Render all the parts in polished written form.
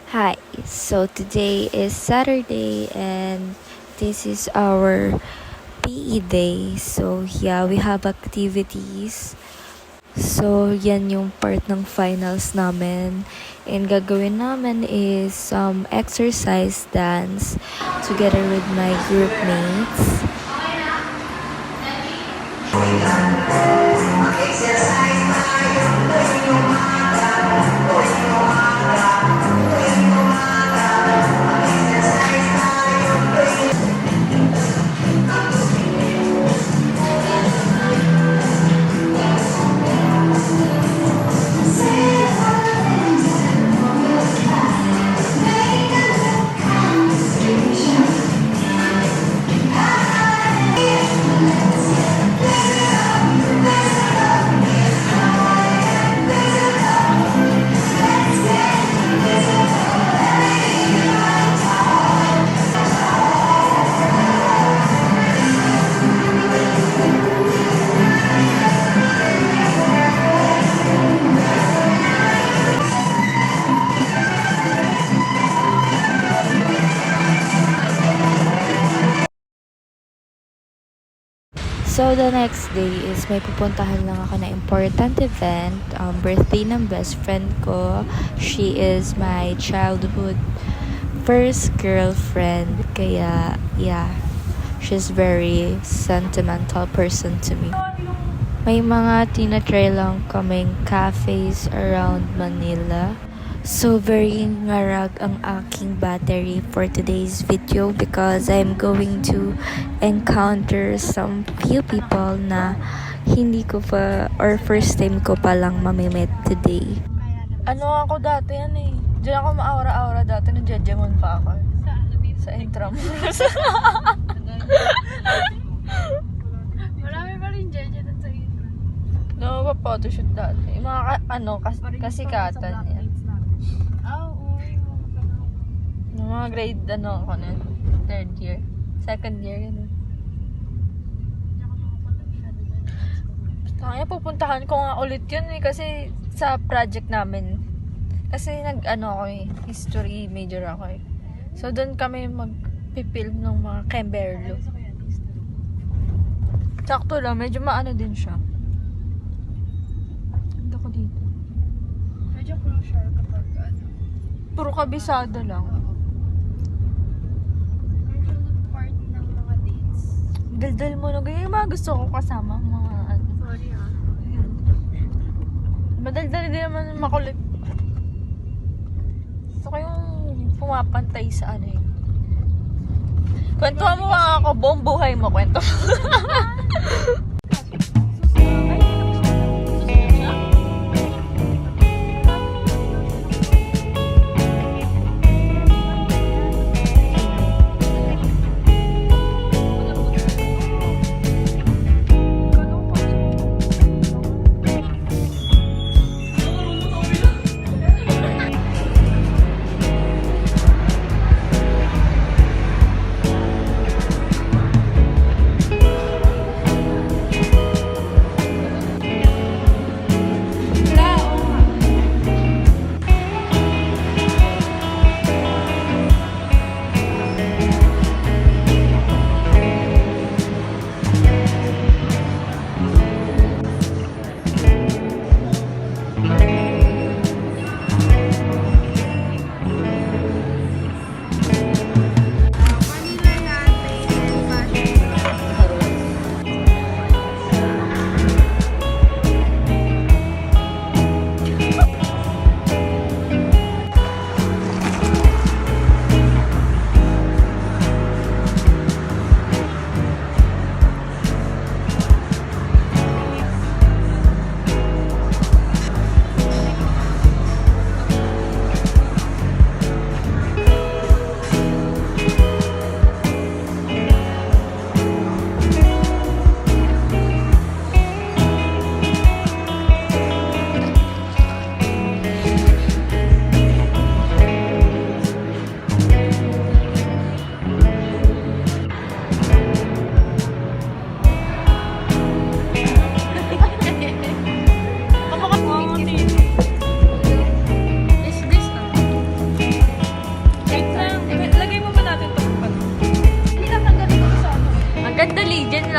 Hi, so today is Saturday and this is our PE day. So yeah, we have activities. So yan yung part ng finals namin. And gagawin namin is some exercise dance together with my group mates. So, the next day is may pupuntahan lang ako na important event. Birthday ng best friend ko. She is my childhood first girlfriend. Kaya, yeah, she's very sentimental person to me. May mga tinatry lang kaming cafes around Manila. So, very ngarag ang aking battery for today's video because I'm going to encounter some few people na hindi ko pa or first time ko pa lang mamimit today. Ano ako dati yan eh. Diyan ako ma-aura-aura dati nung Jejemon pa ako. Sa Intramuros. Marami pa rin Jejemon sa Intramuros. No, pa-photoshoot dati. Yung mga kasikatan yan. Yung mga grade ako na, third year. Second year, gano'n. Kaya pupuntahan ko nga ulit yun eh, kasi sa project namin. Kasi history major ako eh. So doon kami mag-film ng mga Kemberlo. Sakto lang, medyo maano din siya. Ganda ko dito. Medyo closure kapag Puro kabisado lang. part ng mga dates. Daldal mo na ganyan. Yung mga gusto ko kasama. Mga Sorry madaldal din naman makulit. Gusto ko yung pumapantay sa ano eh. Kwentuhan mo nga ako. Buong buhay mo. Kwento mo.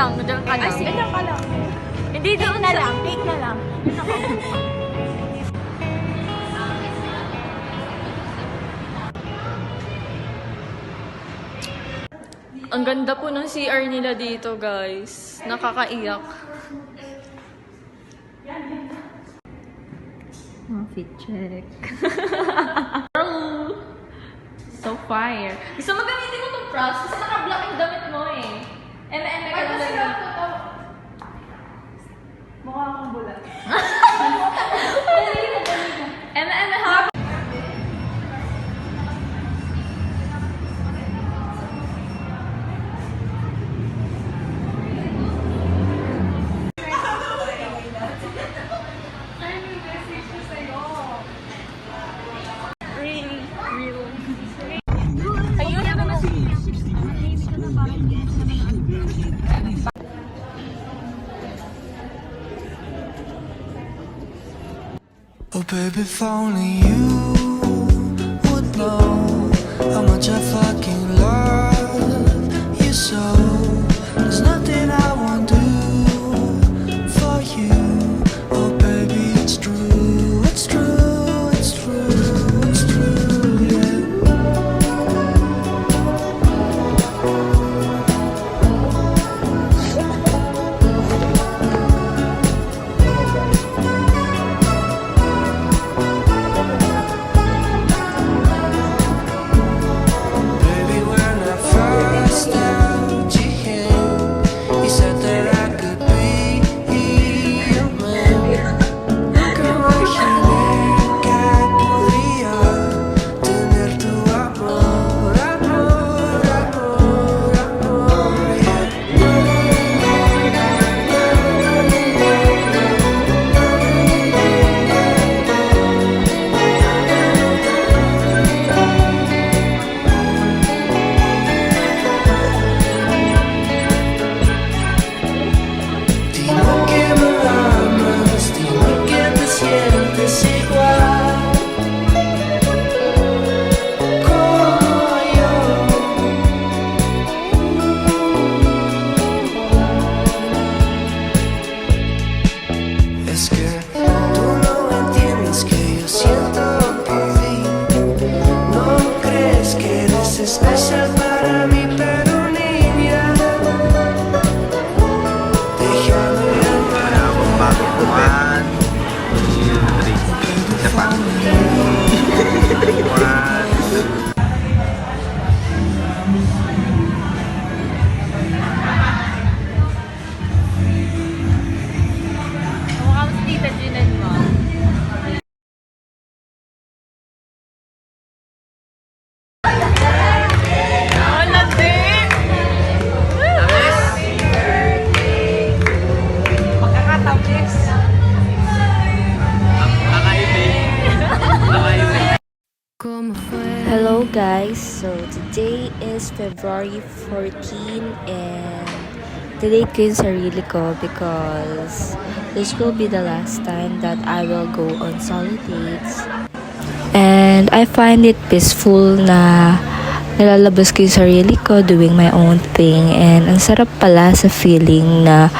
lang. Diyan ka lang. Diyan ka lang. Hindi doon na lang. Take na lang. Ang ganda po ng CR nila dito, guys. Nakakaiyak. Fit check. So fire. Gusto mo gamitin mo itong props kasi naka-black yung damit mo eh. M&M ka lang lang. Mukha akong bulat. M&M ha? Oh baby, if only you would know how much I fucking love you so. There's nothing I won't do for you. Oh baby, it's true, it's true, it's true, it's true, yeah. Baby, when I first held your hand, you said that I could be your man. Como que podría tener tu amor, amor, amor, amor, yeah. Dime que me amas, dime que te sientes igual como yo. Es que tú no entiendes que yo siento por ti. No crees que eres especial para mí, pero niña, déjame llamar a One, two, three. Isa pa. One. Mukha mo si Tita Jinan mo. Hello guys, so today is February 14 and delete ko yung sarili ko because this will be the last time that I will go on solo dates. And I find it peaceful na nilalabas ko yung sarili ko, doing my own thing, and ang sarap pala sa feeling na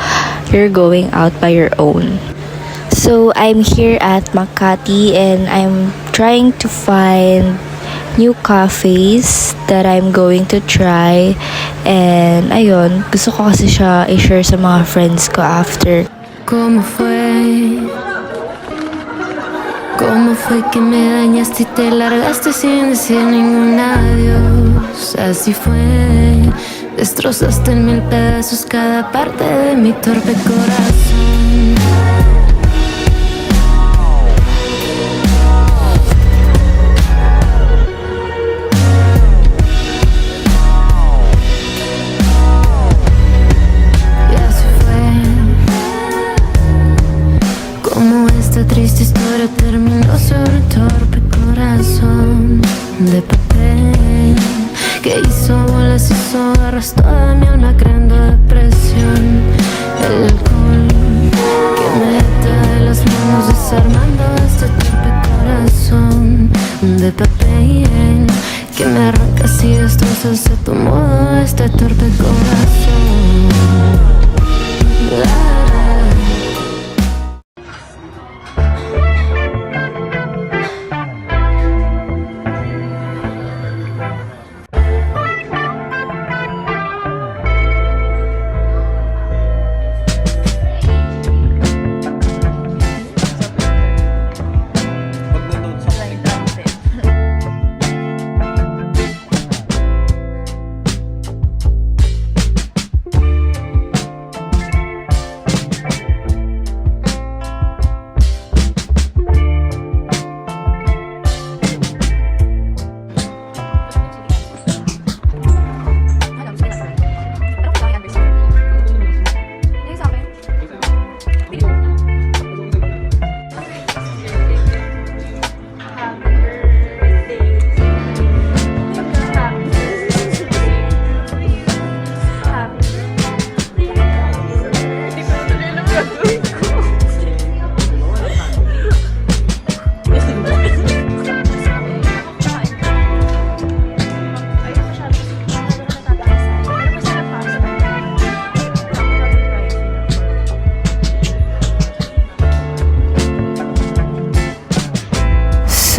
you're going out by your own. So I'm here at Makati and I'm trying to find new cafes that I'm going to try, and ayun, gusto ko kasi siya i-share sa mga friends ko after. ¿Cómo fue? ¿Cómo fue que me dañaste y te largaste sin decir ningún adiós? Así fue, destrozaste en mil pedazos cada parte de mi torpe corazón. Y así fue, como esta triste historia terminó sobre un torpe corazón de papel que hizo bolas, hizo garras toda mi alma creando depresión. El alcohol que me ata de las manos desarmando este torpe corazón de papel que me arrancas y destrozas a tu modo este torpe corazón.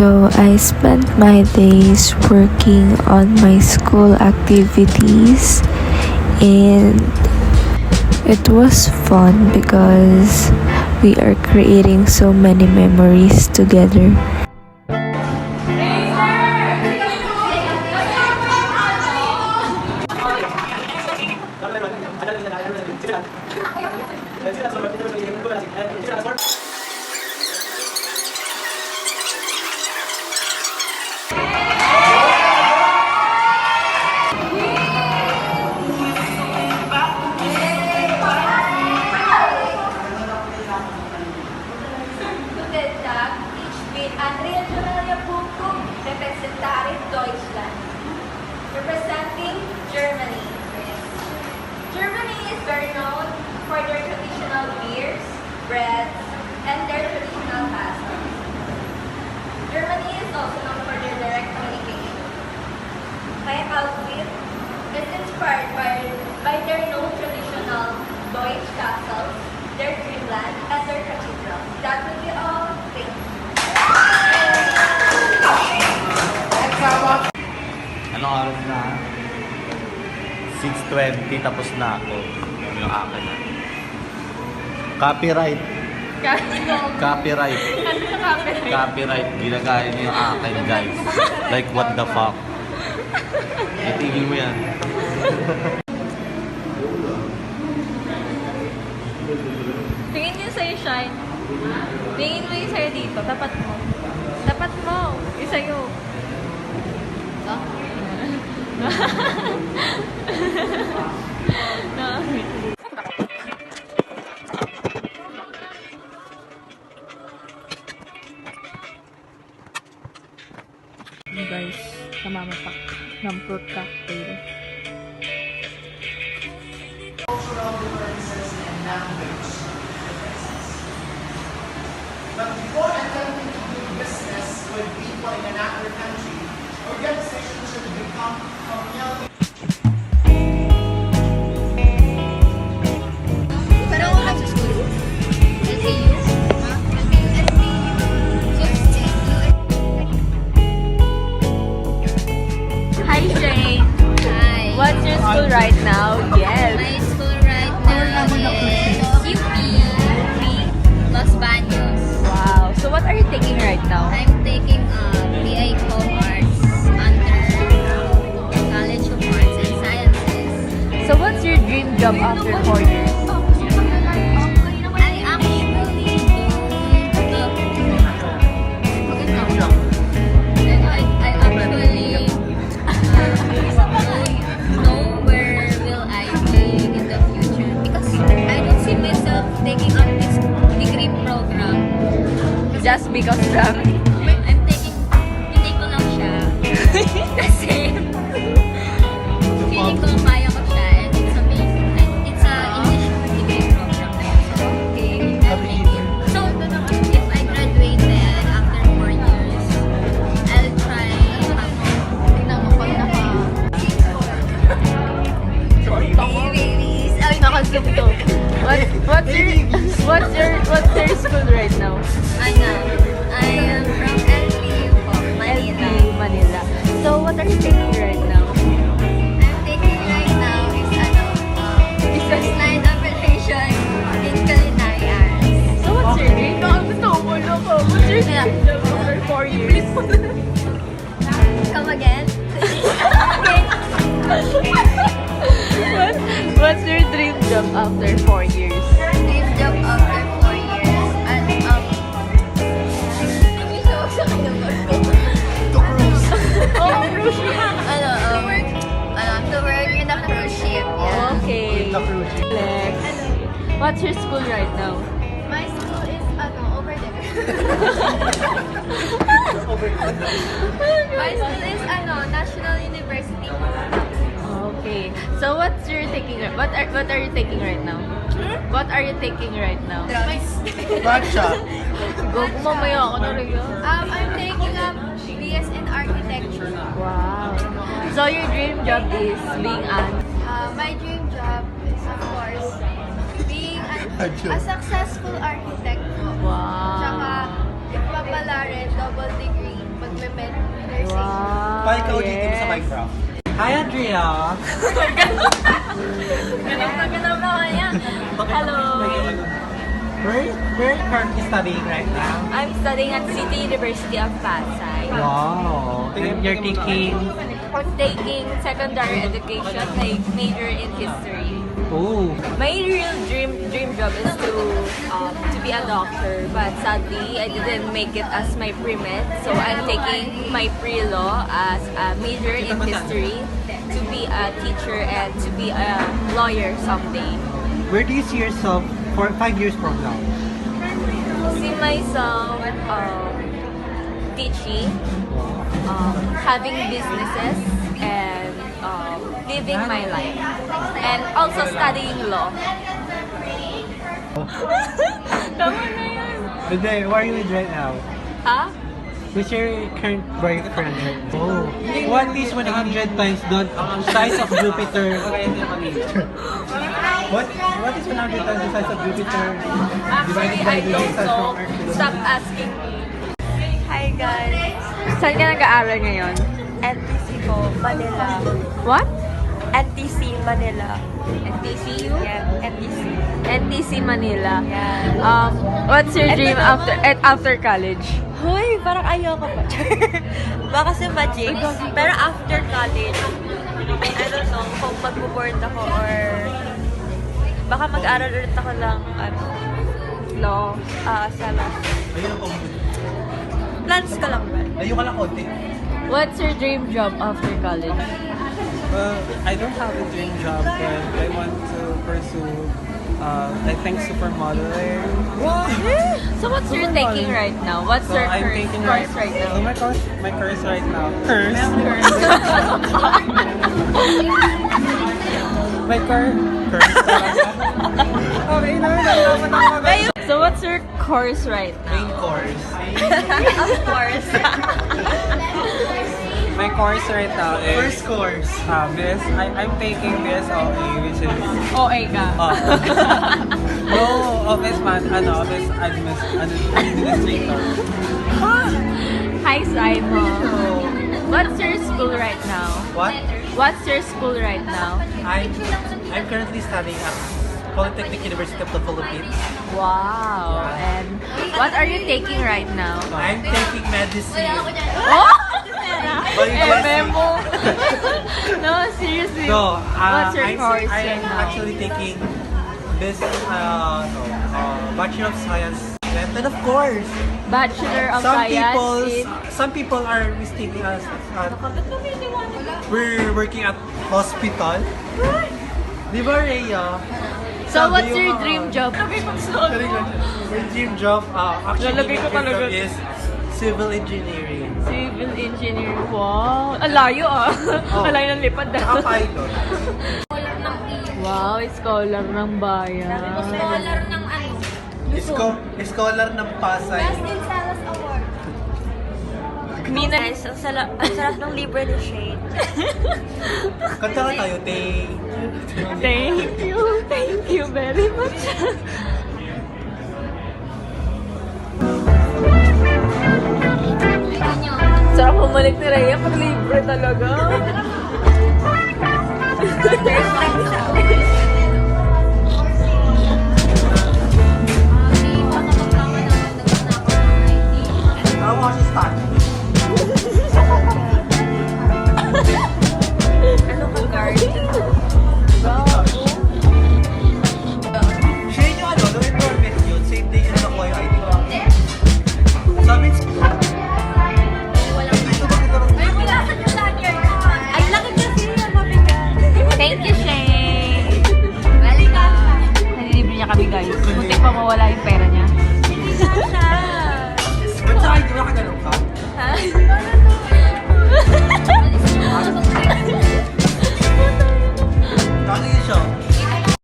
So I spent my days working on my school activities, and it was fun because we are creating so many memories together. Guten Tag, ich bin Andrea Giovanna Bucco, representative Deutschland, representing Germany. Germany is very known for their traditional beers, breads, and their traditional customs. Germany is also known for their direct communication. My outfit is inspired by their known traditional Deutsch castles, their dreamland, and their cathedrals. That will be all. Thank you. Anong oras na? 6:20, tapos na ako. Ano yung akin na? Copyright. Copyright. Copyright. Ginagaya niyo yung akin, guys. Like, what the fuck? Itigil mo yan. Tingin niyo sa'yo, Shine. Tingin mo yung sa'yo dito. Tapat mo. Tapat mo. Yung sa'yo. Guys, namamapak ng fruit cocktail. But before attempting to do business with people in another country, organizations should become familiar. Pero wala sa school. LCU? Hi, Shane. Hi. What's your school right now? Yes. My school right now is UP, Los Baños. Wow. So what are you taking right now? I'm taking BA Commerce under College of Arts and Sciences. So what's your dream job after 4 years? I actually know where will I be in the future because I don't see myself taking up this degree program. Just because lang. I'm taking, hindi ko lang siya. Kasi, feeling ko kaya ko siya and it's amazing. And it's a what are you taking right now? I'm taking right now is business line application in culinary arts. So what's your dream? Ang gusto mo ko. What's your dream job after 4 years? Come again? What's your dream job after 4 years? Dream job after 4 years. And gusto ko sa kinagot ko. Oh, cruise ship. To work in a cruise ship. Yeah. Okay. Flex. What's your school right now? My school is over there. My school is National University. Okay. So what's your taking? What are you taking right now? What are you taking right now? Gotcha. Go mamaya ako na rin yun. I'm taking up BS in architecture. Wow. So your dream job is being an My dream job is, of course, being a successful architect. wow. Tsaka, if pa pala rin, double degree, mag-med nursing. Wow. Pa ikaw dito sa Minecraft. Hi, Andrea. Ganap na kanya. Hello. Where are you currently studying right now? I'm studying at City University of Pasay. Wow. And you're taking... Taking secondary education, like major in history. Oh. My real dream job is to be a doctor, but sadly I didn't make it as my pre-med. So I'm taking my pre-law as a major in history to be a teacher and to be a lawyer someday. Where do you see yourself for 5 years from now? See myself teaching, having businesses, and living my life, and also studying law. Tama na yan. Good day. Who are you with right now? Ha? Who's your current boyfriend right now? Oh. What is 100 times the size of Jupiter? What is 100 times the size of Jupiter? Actually, I don't know. Stop asking me. Hi guys! Saan ka nag-aaral ngayon? NTC po, Manila. What? NTC, Manila. NTCU? Yeah, NTC. NTC Manila. Yeah. What's your dream after college? Hoy, parang ayoko pa. Baka si Majix. Pero after college, I don't know kung magbo-board ako or baka mag-aral ulit ako lang law sa law. Plans ko lang ba? Ayun ka lang konti. What's your dream job after college? I don't have a dream job, but I want to pursue, I think, supermodeling. So what's your taking right now? What's So your I'm course taking right So now? my course right now. My course. Okay, no. So what's your course right now? Main course. Of course. My course right now is First course. I'm taking BSOA, which is OA ka. office administrator. Hi, Simon. What's your school right now? What? What's your school right now? I'm currently studying at Polytechnic University of the Philippines. Wow. And what are you taking right now? I'm taking medicine. Oh! Memo. No, seriously. No, What's your course I'm right now? actually taking this Bachelor of Science. And of course, Bachelor of Science in... some people are mistaking us we're working at hospital. Di ba, Rhea? So Sabi what's yung your mga- dream job? My dream job, actually, Lalagay my ko dream talaga. job is civil engineering. Civil engineer. Wow. Ang layo ah. Oh. Ang layo ng lipad Saka pilot. Wow, scholar ng bayan. Scholar ng Scholar ng Pasay. Best in Salas Award. Mina. Guys, ang sarap ng libre ni Shane. Kanta ka tayo, Tay. Thank you very much. Sarap sarap bumalik ni Rhea pag libre talaga.